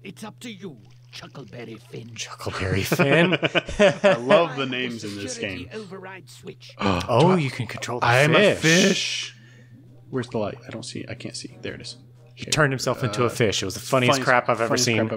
It's up to you, Chuckleberry Finn. Chuckleberry Finn. I love the names in this game. Override switch. Oh, you can control the I'm fish. a fish. Where's the light? I don't see. I can't see. There it is. He turned himself into a fish. It was the funniest crap I've ever seen.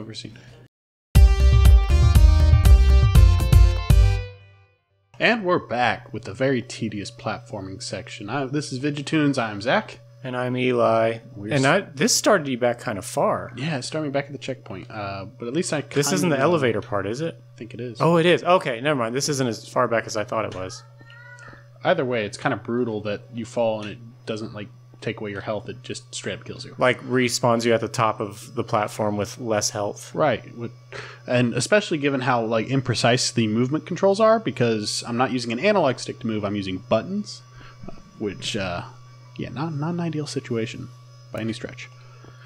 And we're back with the very tedious platforming section. This is VTTV. I'm Zach. And I'm Eli. This started you back kind of far. Yeah, it started me back at the checkpoint. But at least This isn't the elevator part, is it? I think it is. Oh, it is. Okay, never mind. This isn't as far back as I thought it was. Either way, it's kind of brutal that you fall and it doesn't, like, take away your health. It just straight up kills you. Like, respawns you at the top of the platform with less health. Right. And especially given how, like, imprecise the movement controls are, because I'm not using an analog stick to move, I'm using buttons, which, yeah, not an ideal situation by any stretch.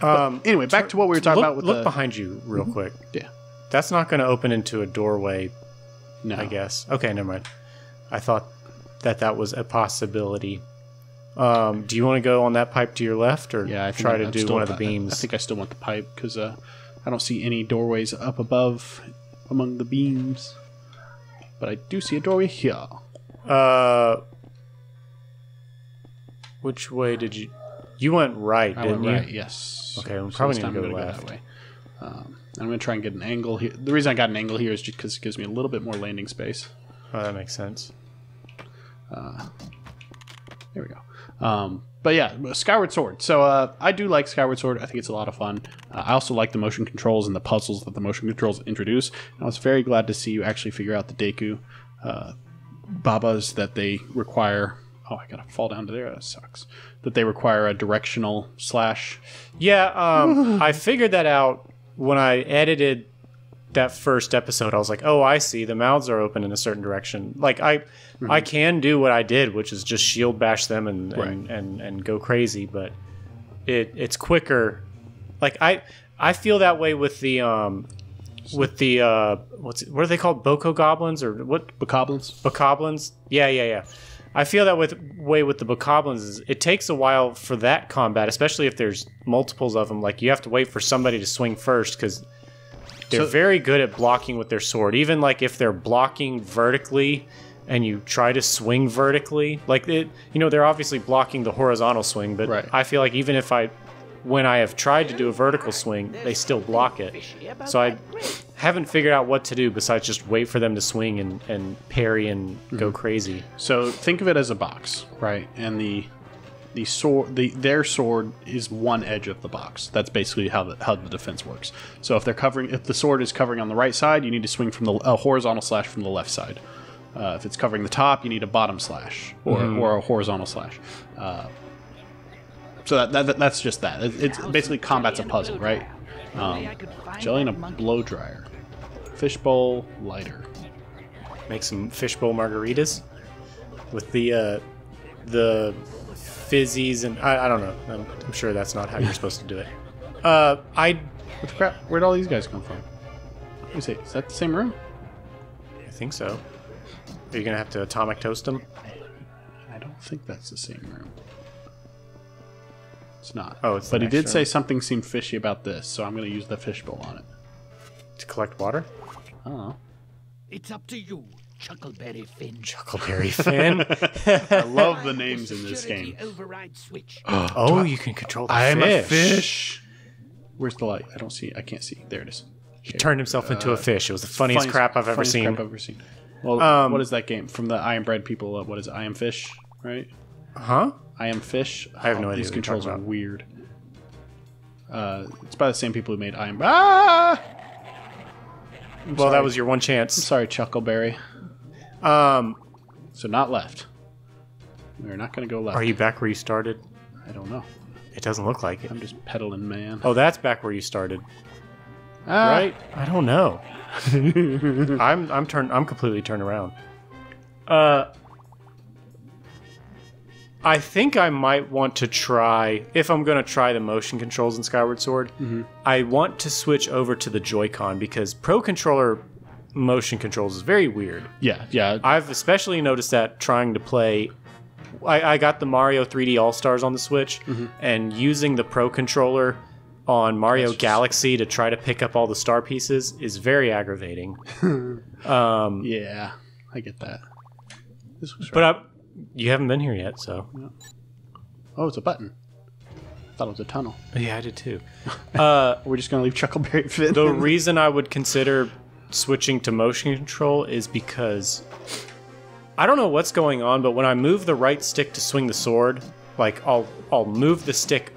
Anyway, back to what we were talking about with Look behind you real quick. Yeah. That's not going to open into a doorway, No. I guess. Okay, never mind. I thought that was a possibility. Do you want to go on that pipe to your left, or try to do one of the beams? I think I still want the pipe, because I don't see any doorways up above among the beams. But I do see a doorway here. Which way did you... You went right, didn't you? Right, yes. Okay, we probably need to go left. That way. I'm going to try and get an angle here. The reason I got an angle here is just because it gives me a little bit more landing space. Oh, that makes sense. There we go. But yeah, Skyward Sword. So I do like Skyward Sword. I think it's a lot of fun. I also like the motion controls and the puzzles that the motion controls introduce. And I was very glad to see you actually figure out the Deku Babas that they require. Oh, I gotta fall down to there. That sucks. That they require a directional slash. Yeah, I figured that out when I edited that first episode. I was like, oh, I see. The mouths are open in a certain direction. Like, I can do what I did, which is just shield bash them and go crazy, but it's quicker. Like, I feel that way with the what are they called? Boko goblins or what? Bokoblins? Bokoblins? Yeah. I feel that way with the Bokoblins is it takes a while for that combat, especially if there's multiples of them. Like, you have to wait for somebody to swing first, because they're very good at blocking with their sword. Even like if they're blocking vertically and you try to swing vertically, like they're obviously blocking the horizontal swing, but I feel like even if when I have tried to do a vertical swing, they still block it. So I haven't figured out what to do besides just wait for them to swing and parry and go crazy. So think of it as a box, right? And the sword, their sword is one edge of the box. That's basically how the defense works. So if the sword is covering on the right side, you need to swing from a horizontal slash from the left side. If it's covering the top, you need a bottom slash or a horizontal slash. So that's just that. It's basically combat's a puzzle, right? Jelly and a blow dryer, fishbowl lighter. Make some fishbowl margaritas with the fizzies and I don't know. I'm sure that's not how you're supposed to do it. What the crap? Where'd all these guys come from? Let me see. Is that the same room? I think so. Are you gonna have to atomic toast them? I don't think that's the same room. It's not. Oh, it's. But he did say something seemed fishy about this, so I'm gonna use the fishbowl on it. To collect water? I don't know. It's up to you, Chuckleberry Finn. Chuckleberry Finn. I love the names in this game. Override switch. Oh, you can control the fish. I'm a fish. Where's the light? I can't see. There it is. He turned himself into a fish. It was the funniest crap I've ever seen. Well, what is that game? From the I Am Bread people, what is it? I Am Fish, right? Huh? I Am Fish? I have no idea. These controls are weird. It's by the same people who made I Am... Ah! Well, that was your one chance. I'm sorry, Chuckleberry. So not left. We're not going to go left. Are you back where you started? I don't know. It doesn't look like it. I'm just pedaling, man. Oh, that's back where you started. Right? I don't know. I'm completely turned around. I think I might want to try, if I'm going to try the motion controls in Skyward Sword, I want to switch over to the Joy-Con, because Pro Controller motion controls is very weird. Yeah. I've especially noticed that trying to play... I got the Mario 3D All-Stars on the Switch, and using the Pro Controller on Mario Galaxy to try to pick up all the star pieces is very aggravating. Yeah, I get that. This looks right. But you haven't been here yet, so. Oh, it's a button. I thought it was a tunnel. Yeah, I did too. We're just gonna leave Chuckleberry Finn. The reason I would consider switching to motion control is because I don't know what's going on, but when I move the right stick to swing the sword, like I'll move the stick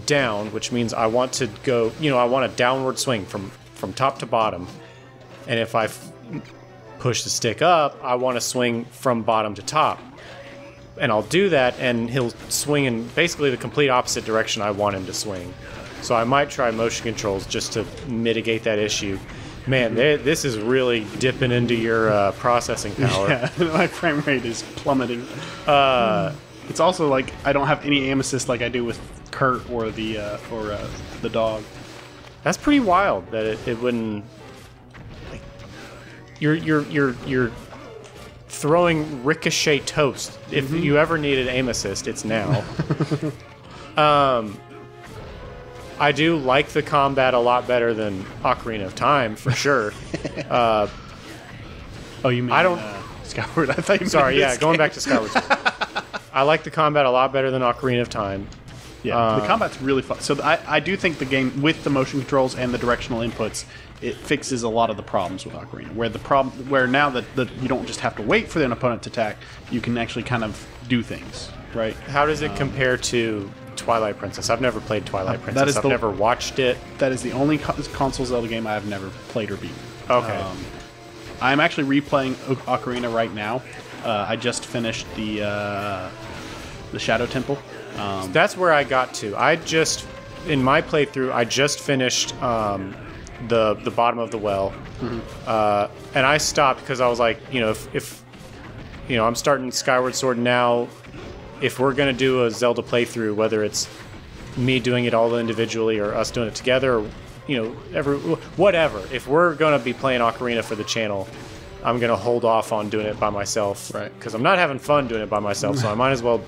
down, which means I want to go, I want a downward swing from top to bottom. And if I push the stick up, I want to swing from bottom to top. And I'll do that, and he'll swing in basically the complete opposite direction I want him to swing. So I might try motion controls just to mitigate that issue. Man, this is really dipping into your processing power. Yeah, my frame rate is plummeting. It's also like I don't have any aim assist like I do with Kurt or the dog. That's pretty wild that it wouldn't. Like, you're throwing ricochet toast. If you ever needed aim assist, it's now. I do like the combat a lot better than Ocarina of Time, for sure. Oh, you mean I don't. Skyward? I thought you meant Sorry, yeah, this going game. back to Skyward Sword. I like the combat a lot better than Ocarina of Time. Yeah, the combat's really fun. So I do think the game, with the motion controls and the directional inputs, it fixes a lot of the problems with Ocarina. Where now that you don't just have to wait for an opponent to attack, you can actually kind of do things, right? How does it compare to Twilight Princess? I've never played Twilight Princess. I've never watched it. That is the only console Zelda game I have never played or beaten. Okay. I'm actually replaying Ocarina right now. I just finished the Shadow Temple. That's where I got to. In my playthrough, I just finished the bottom of the well, and I stopped because I was like, if I'm starting Skyward Sword now, if we're gonna do a Zelda playthrough, whether it's me doing it all individually or us doing it together, or whatever. If we're gonna be playing Ocarina for the channel, I'm gonna hold off on doing it by myself, right? Because I'm not having fun doing it by myself, so I might as well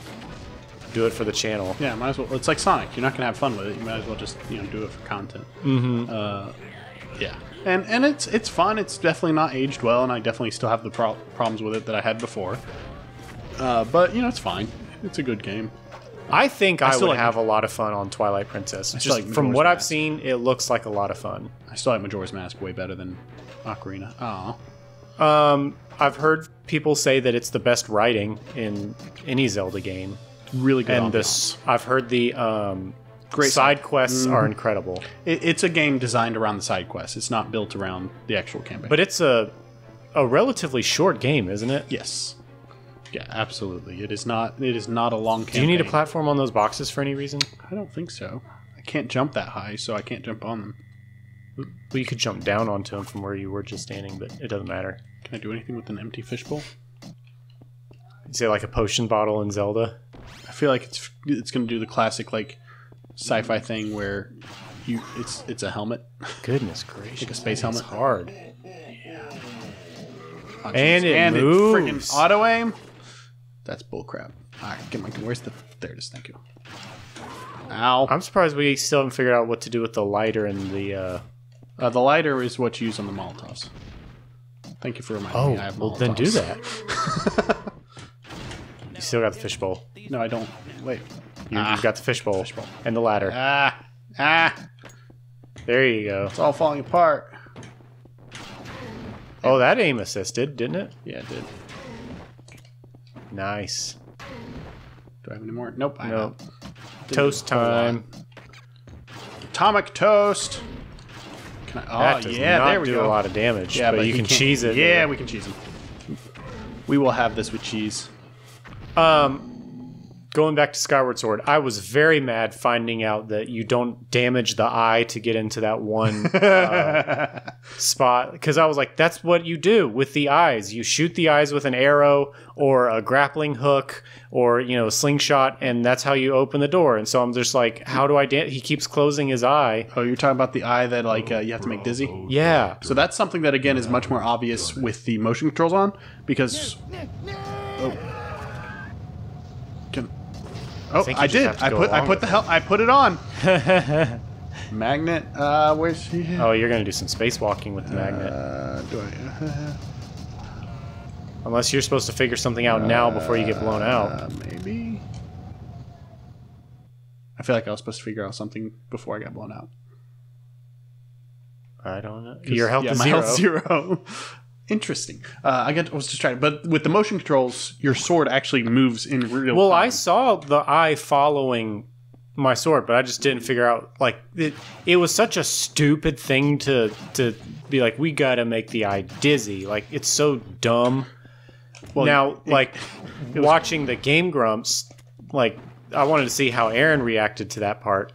do it for the channel. Yeah, might as well. It's like Sonic. You're not gonna have fun with it. You might as well just do it for content. Yeah, and it's fun. It's definitely not aged well, and I definitely still have the problems with it that I had before. But it's fine. It's a good game. I think I would like have a lot of fun on Twilight Princess. Just like from Majora's what I've Mask. seen, it looks like a lot of fun. I still like Majora's Mask way better than Ocarina. Oh. I've heard people say that it's the best writing in any Zelda game. Really good. And I've heard the great side quests are incredible. It's a game designed around the side quests. It's not built around the actual campaign. But it's a relatively short game, isn't it? Yes. Yeah, absolutely. It is not a long campaign. Do you need a platform on those boxes for any reason? I don't think so. I can't jump that high, so I can't jump on them. Well, you could jump down onto them from where you were just standing, but it doesn't matter. Can I do anything with an empty fishbowl? You say like a potion bottle in Zelda? I feel like it's going to do the classic like sci-fi thing where it's a helmet. Goodness gracious. Like a space helmet. It's hard. Yeah. Oh, And it and moves. it freaking auto aim. That's bullcrap. All right, where's the? There it is. Thank you. Ow. I'm surprised we still haven't figured out what to do with the lighter and the. The lighter is what you use on the Molotovs. Thank you for reminding me. I have well then do Molotovs. that. You still got the fishbowl. No, I don't. Wait. You've got the fishbowl and the ladder. There you go. It's all falling apart. Oh, that aim assisted, didn't it? Yeah, it did. Nice. Do I have any more? Nope. I Nope. don't. Toast time. Atomic toast. Can I, That does yeah, not there we do go. a lot of damage, Yeah, but you he can can't- cheese it. Yeah, we can cheese him. We will have this with cheese. Going back to Skyward Sword, I was very mad finding out that you don't damage the eye to get into that one spot. Because I was like, that's what you do with the eyes. You shoot the eyes with an arrow or a grappling hook or, a slingshot, and that's how you open the door. And so I'm just like, how do I... He keeps closing his eye. Oh, you're talking about the eye that you have to make dizzy? Yeah. So that's something that, again, is much more obvious with the motion controls on, because... Oh, I think you just did. have to I go put along the hell. I put it on. Magnet. Where's he? Oh, you're gonna do some spacewalking with the magnet. Do I? Unless you're supposed to figure something out now before you get blown out. Maybe. I feel like I was supposed to figure out something before I got blown out. I don't know. Your health is my zero. health's 0. Interesting. I was just trying, but with the motion controls, your sword actually moves in real Well, time. I saw the eye following my sword, but I just didn't figure out, like, it was such a stupid thing to be like, we gotta make the eye dizzy. Like, it's so dumb. Well, now, watching the Game Grumps, like, I wanted to see how Aaron reacted to that part,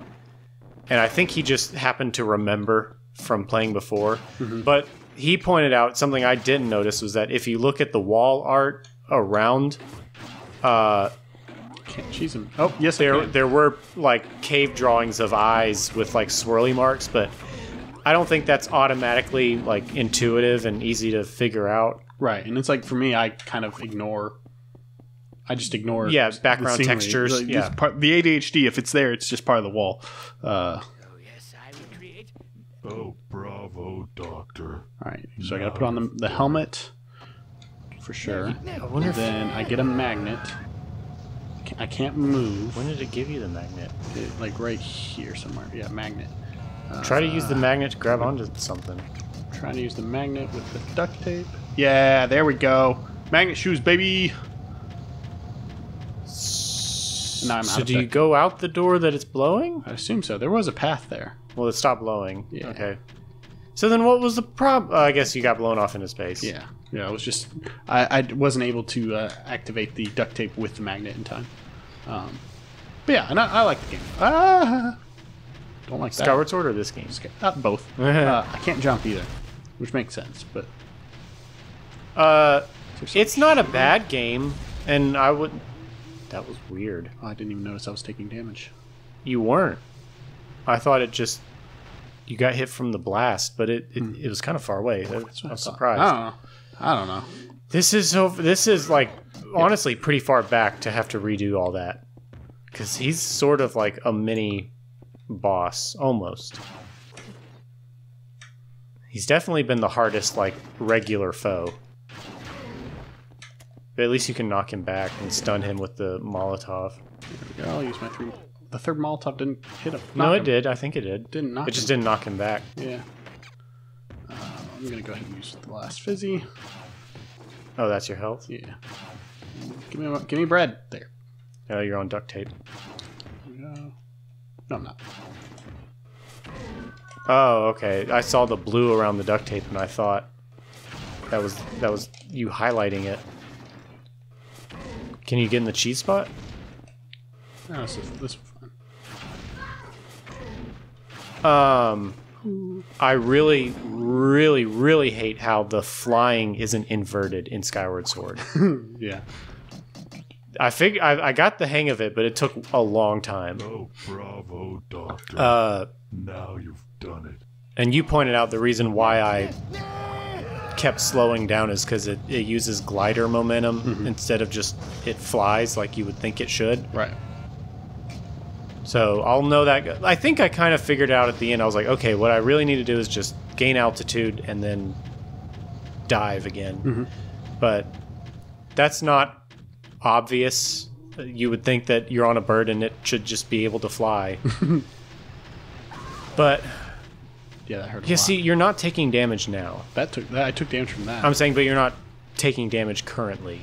and I think he just happened to remember from playing before. But he pointed out something I didn't notice was that if you look at the wall art around, can't cheese him. Oh, yes, there were like cave drawings of eyes with like swirly marks, but I don't think that's automatically like intuitive and easy to figure out. Right, and it's like for me, I kind of ignore. I just ignore. Yeah, background the scenery. textures. Like, yeah, the ADHD. If it's there, it's just part of the wall. Oh, yes, I will create. Oh, bravo, Doctor. All right, so I got to put on the helmet for sure. I wonder if, Then I get a magnet. I can't move. when did it give you the magnet? Like right here somewhere. Yeah, magnet. Try to use the magnet to grab onto something. Trying to use the magnet with the duct tape. Yeah, there we go. Magnet shoes, baby. Now I'm out So of do you duct- go out the door that it's blowing? I assume so. There was a path there. Well, it stopped blowing. Yeah. Okay. So then what was the problem? I guess you got blown off into space. Yeah. Yeah, it was just... I wasn't able to activate the duct tape with the magnet in time. But yeah, and I like the game. Don't like that. Skyward Sword or this game? Both. I can't jump either, which makes sense, but... It's not a bad game, and I would... That was weird. Oh, I didn't even notice I was taking damage. You weren't. I thought it just... You got hit from the blast, but it was kind of far away. I was surprised. I don't know. This is like, honestly, pretty far back to have to redo all that. Because he's sort of like a mini boss, almost. He's definitely been the hardest, like, regular foe. But at least you can knock him back and stun him with the Molotov. There we go. I'll use my 3. The third Molotov didn't hit him. No, knock it him. did. I think it did. Didn't knock It just him. didn't knock him back. Yeah. I'm going to go ahead and use the last fizzy. Oh, that's your health? Yeah. Give me bread. There. Oh, you're on duct tape. No, I'm not. Oh, okay. I saw the blue around the duct tape, and I thought that was you highlighting it. Can you get in the cheese spot? No, this was fun. I really, really, really hate how the flying isn't inverted in Skyward Sword. Yeah. I got the hang of it, but it took a long time. Oh, bravo, Doctor. Now you've done it. And you pointed out the reason why I kept slowing down is because it uses glider momentum instead of just it flies like you would think it should. Right. So I'll know that. I think I kind of figured out at the end. I was like, okay, what I really need to do is just gain altitude and then dive again. But that's not obvious. You would think that you're on a bird and it should just be able to fly. But Yeah, that hurt a you lot. see, you're not taking damage now. I took damage from that. I'm saying, but you're not taking damage currently.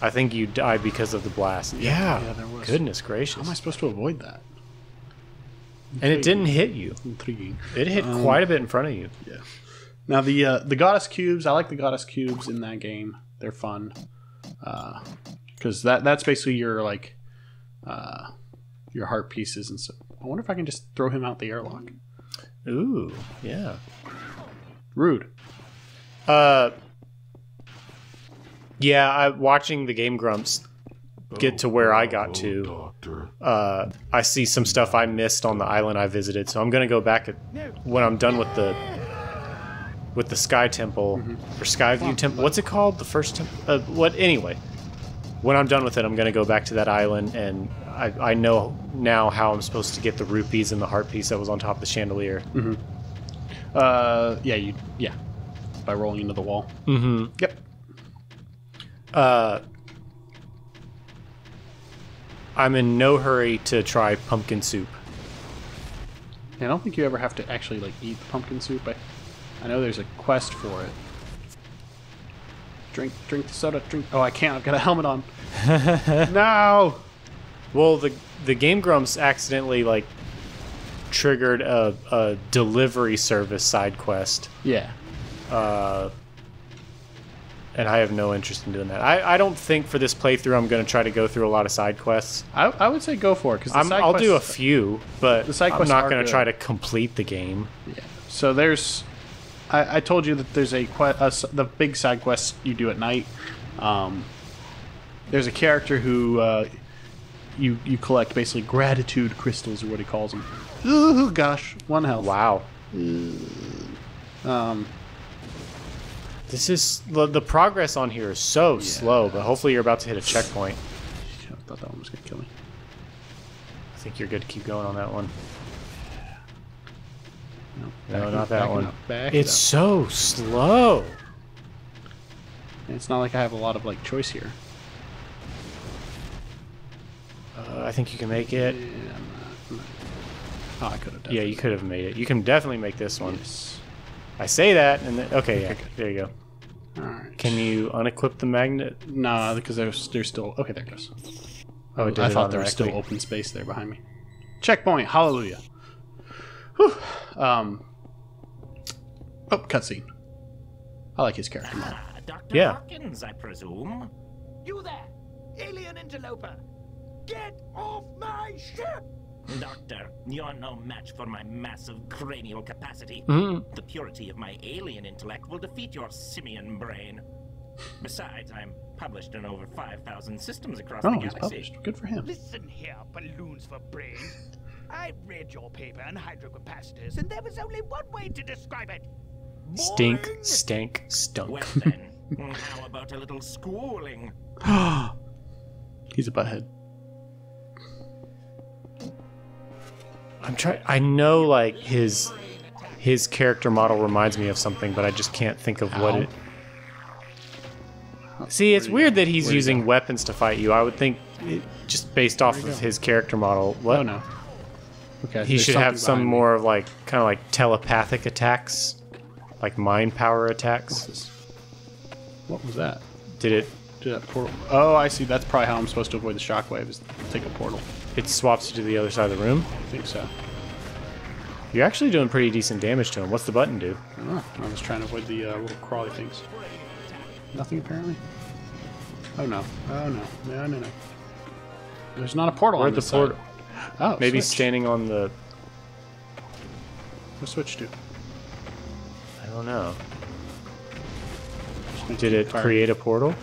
I think you died because of the blast. Yeah, there was. Goodness How gracious. am I supposed to avoid that? And it didn't hit you. Intriguing. It hit quite a bit in front of you. Yeah. Now the goddess cubes, I like the goddess cubes in that game. They're fun. Because that's basically your like your heart pieces and stuff. I wonder if I can just throw him out the airlock. Ooh, yeah. Rude. Yeah, watching the Game Grumps get to where I got to, Doctor. I see some stuff I missed on the island I visited, so I'm gonna go back when I'm done with the Sky Temple or Skyview Temple. What's it called? The first temple? What? Anyway, when I'm done with it, I'm going to go back to that island, and I know now how I'm supposed to get the rupees and the heart piece that was on top of the chandelier. Yeah, by rolling into the wall. Yep. I'm in no hurry to try pumpkin soup. I don't think you ever have to actually like eat the pumpkin soup. I know there's a quest for it. Drink the soda. Drink. Oh, I can't. I've got a helmet on. No. Well, the Game Grumps accidentally like triggered a delivery service side quest. Yeah. And I have no interest in doing that. I don't think for this playthrough I'm going to try to go through a lot of side quests. I would say go for it, because I'll do a few, but the side I'm quests not are going to good. try to complete the game. Yeah. So there's, I told you that there's the big side quest you do at night. There's a character who you collect basically gratitude crystals, or what he calls them. Ooh, gosh, 1 health. Wow. This is the progress on here is so slow, but hopefully you're about to hit a checkpoint. I thought that one was gonna kill me. I think you're good to keep going on that one. No, Not that one. Back It's so slow. It's not like I have a lot of like choice here. I think you can make it. Yeah, I'm not. Oh, I could have. Yeah, you could have made it. You can definitely make this one. Yes. I say that, and then, okay, yeah, there you go. All right. Can you unequip the magnet? No, because there's still. Okay, there it goes. Oh, it did I it thought there was still automatically. open space there behind me. Checkpoint. Hallelujah. Whew. Oh, cutscene. I like his character model. Dr. Yeah. Hawkins, I presume. You there, alien interloper! Get off my ship! Doctor, you're no match for my massive cranial capacity. The purity of my alien intellect will defeat your simian brain. Besides, I'm published in over 5,000 systems across the Oh, he's galaxy. published. Good for him. Listen here, balloons for brains. I read your paper on hydrocapacitors, and there was only one way to describe it. Stink, Boring. stank, stunk. Well then, how about a little schooling? He's a butthead. I know, like, his character model reminds me of something, but I just can't think of what it... See, it's weird that he's using weapons to fight you. I would think, just based off of his character model, what? Oh no. Okay. He there's should have something some behind me. more of, like, kind of like telepathic attacks. Like mind power attacks. What was that? Did it... Did that portal? Oh, I see. That's probably how I'm supposed to avoid the shockwave. Is take a portal. It swaps you to the other side of the room? I think so. You're actually doing pretty decent damage to him. What's the button do? I don't know. I was trying to avoid the little crawly things. Nothing apparently. Oh no. Oh no. No. There's not a portal Where'd on the this portal... side. Oh, Maybe switch. standing on the... What switch do? I don't know. Just make Did it fire. create a portal?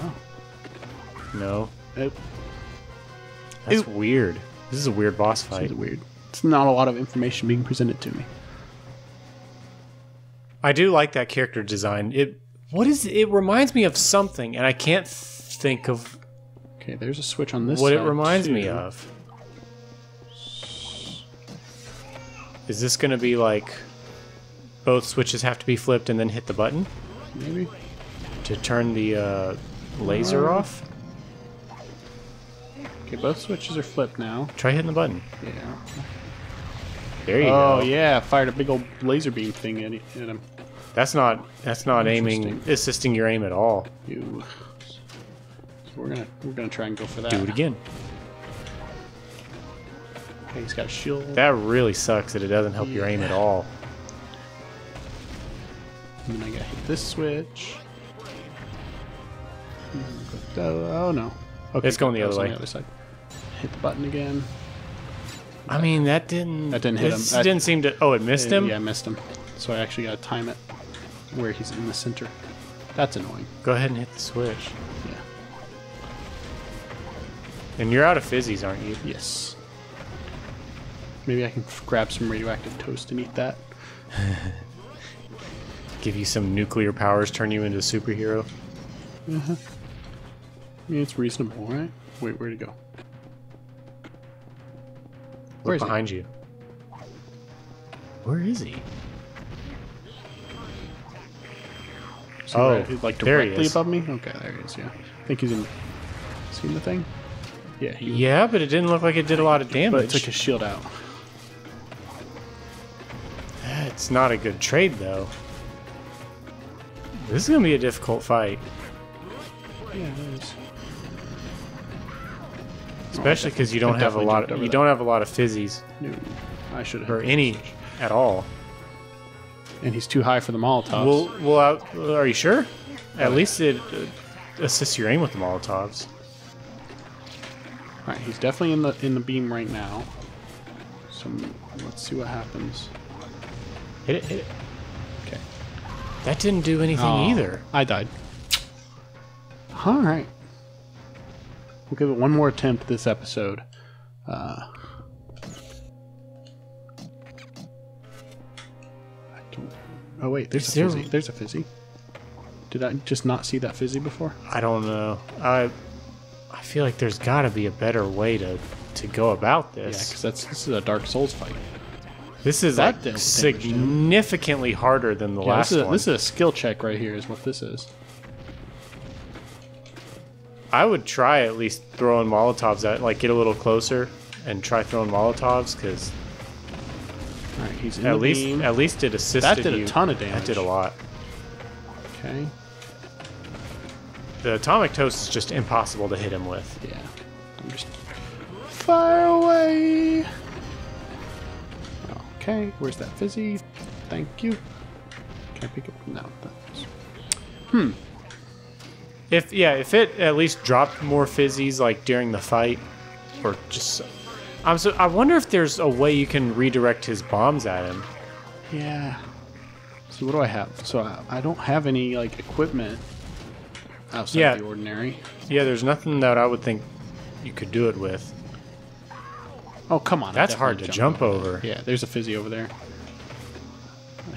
I don't No. know. That's weird. This is a weird boss fight. It's weird. It's not a lot of information being presented to me. I do like that character design. It reminds me of something, and I can't think of Okay, there's a switch on this what it side, reminds me too. of. Is this going to be like both switches have to be flipped and then hit the button Maybe. to turn the laser off? Okay, both switches are flipped now. Try hitting the button. Yeah. There you Oh go. yeah, fired a big old laser beam thing at him. That's not assisting your aim at all. You. So we're gonna try and go for that. Do it again. Okay, he's got a shield. That really sucks that it doesn't help your aim at all. And then I gotta hit this switch. Oh no. Okay, It's going the that other was on way. the other side. Hit the button again. I mean, that didn't That didn't hit him. this That- didn't seem to... Oh, it missed him? Yeah, I missed him. So I actually gotta time it where he's in the center. That's annoying. Go ahead and hit the switch. Yeah. And you're out of fizzies, aren't you? Yes. Maybe I can grab some radioactive toast and eat that. Give you some nuclear powers, turn you into a superhero. I mean, it's reasonable, right? Wait, where'd he go? Look behind you. Where is he? So Oh, right, like there he directly is. above me? Okay, there he is, yeah. I think he's in... Seen the thing? Yeah, Yeah, but it didn't look like it did a lot of but it damage. took his shield out. It's not a good trade, though. This is gonna be a difficult fight, Yeah, it is. especially because you I don't have a definitely lot. jumped over You that. don't have a lot of fizzies No, I should have. or any at all. And he's too high for the Molotovs. Are you sure? At least it assists your aim with the Molotovs. Alright, he's definitely in the beam right now. So let's see what happens. Hit it, hit it. Okay. That didn't do anything Oh, either. I died. Alright. We'll give it one more attempt this episode. I don't... Oh wait, there's a fizzy. There's a fizzy. Did I just not see that fizzy before? I don't know. I feel like there's got to be a better way to go about Yeah, this. because this is a Dark Souls fight. This is That like didn't damage him. significantly harder than the Yeah, last one. this is a skill check right here is what this is. I would try at least throwing Molotovs at, like, get a little closer and try throwing Molotovs, because Alright, he's in the beam. at least it assisted That did you. a ton of damage. That did a lot. Okay. The Atomic Toast is just impossible to hit him with. Yeah. I'm just... Fire away! Okay, where's that fizzy? Thank you. Can I pick it? No. That's... If it at least dropped more fizzies like during the fight, or just, I wonder if there's a way you can redirect his bombs at him. Yeah. So what do I have? So I don't have any, like, equipment outside Yeah. the ordinary. Yeah, there's nothing that I would think you could do it with. Oh, come on. I That's hard to definitely jump jumped over. Yeah, there's a fizzy over there.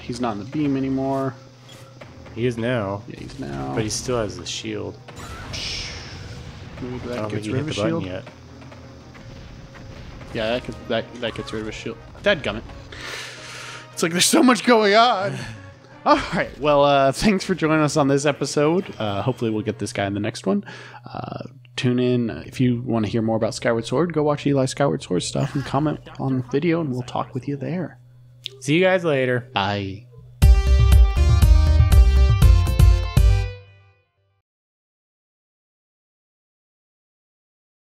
He's not in the beam anymore. He is now, Yeah, he's now. but he still has the shield. Maybe I that don't think gets you rid hit of the his button shield. yet. Yeah, that gets rid of his shield. Dadgummit. It's like there's so much going on. All right. Well, thanks for joining us on this episode. Hopefully we'll get this guy in the next one. Tune in. If you want to hear more about Skyward Sword, go watch Eli's Skyward Sword stuff and comment on the video, and we'll talk with you there. See you guys later. Bye.